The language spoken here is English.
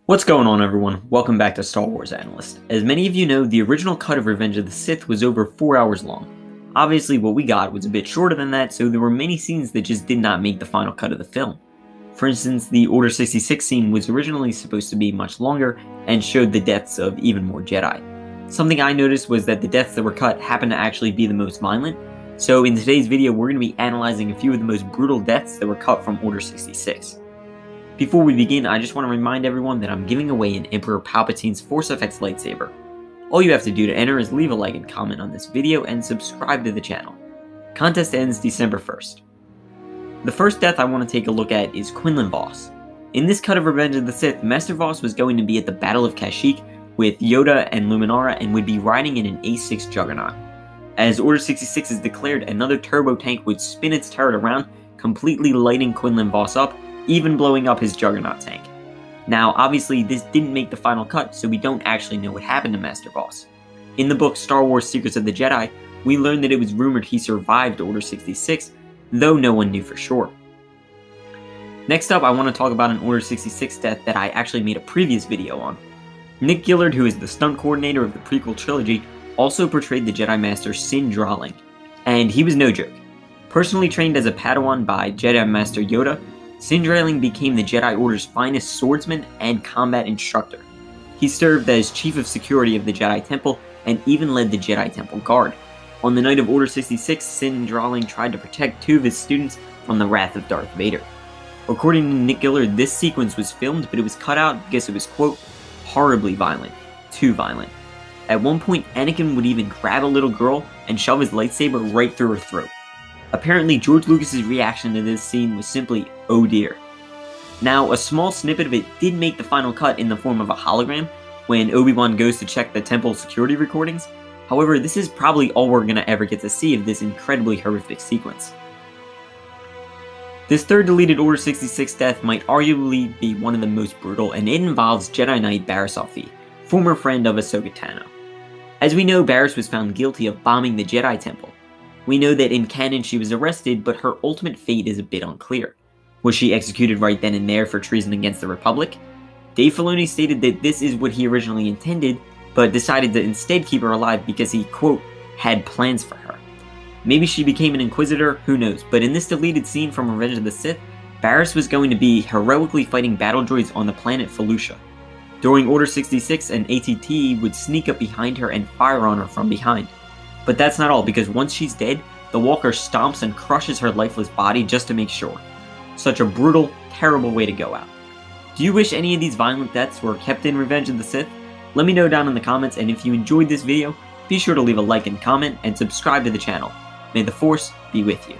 What's going on, everyone? Welcome back to Star Wars Analyst. As many of you know, the original cut of Revenge of the Sith was over 4 hours long. Obviously, what we got was a bit shorter than that, so there were many scenes that just did not make the final cut of the film. For instance, the Order 66 scene was originally supposed to be much longer and showed the deaths of even more Jedi. Something I noticed was that the deaths that were cut happened to actually be the most violent, so in today's video we're going to be analyzing a few of the most brutal deaths that were cut from Order 66. Before we begin, I just want to remind everyone that I'm giving away an Emperor Palpatine's Force FX lightsaber. All you have to do to enter is leave a like and comment on this video and subscribe to the channel. Contest ends December 1st. The first death I want to take a look at is Quinlan Vos. In this cut of Revenge of the Sith, Master Vos was going to be at the Battle of Kashyyyk with Yoda and Luminara and would be riding in an A6 Juggernaut. As Order 66 is declared, another turbo tank would spin its turret around, completely lighting Quinlan Vos up, even blowing up his Juggernaut tank. Now, obviously, this didn't make the final cut, so we don't actually know what happened to Master Vos. In the book Star Wars Secrets of the Jedi, we learned that it was rumored he survived Order 66, though no one knew for sure. Next up, I want to talk about an Order 66 death that I actually made a previous video on. Nick Gillard, who is the stunt coordinator of the prequel trilogy, also portrayed the Jedi Master Sin Dralling, and he was no joke. Personally trained as a Padawan by Jedi Master Yoda, Sin Dralling became the Jedi Order's finest swordsman and combat instructor. He served as Chief of Security of the Jedi Temple and even led the Jedi Temple Guard. On the night of Order 66, Sin Dralling tried to protect two of his students from the wrath of Darth Vader. According to Nick Gillard, this sequence was filmed, but it was cut out because it was, quote, horribly violent. Too violent. At one point, Anakin would even grab a little girl and shove his lightsaber right through her throat. Apparently, George Lucas's reaction to this scene was simply, oh dear. Now, a small snippet of it did make the final cut in the form of a hologram when Obi-Wan goes to check the temple security recordings. However, this is probably all we're gonna ever get to see of this incredibly horrific sequence. This third deleted Order 66 death might arguably be one of the most brutal, and it involves Jedi Knight Barriss Offee, former friend of Ahsoka Tano. As we know, Barriss was found guilty of bombing the Jedi Temple. We know that in canon she was arrested, but her ultimate fate is a bit unclear. Was she executed right then and there for treason against the Republic? Dave Filoni stated that this is what he originally intended, but decided to instead keep her alive because he, quote, had plans for her. Maybe she became an Inquisitor, who knows, but in this deleted scene from Revenge of the Sith, Barriss was going to be heroically fighting battle droids on the planet Felucia. During Order 66, an AT-AT would sneak up behind her and fire on her from behind. But that's not all, because once she's dead, the walker stomps and crushes her lifeless body just to make sure. Such a brutal, terrible way to go out. Do you wish any of these violent deaths were kept in Revenge of the Sith? Let me know down in the comments, and if you enjoyed this video, be sure to leave a like and comment and subscribe to the channel. May the Force be with you.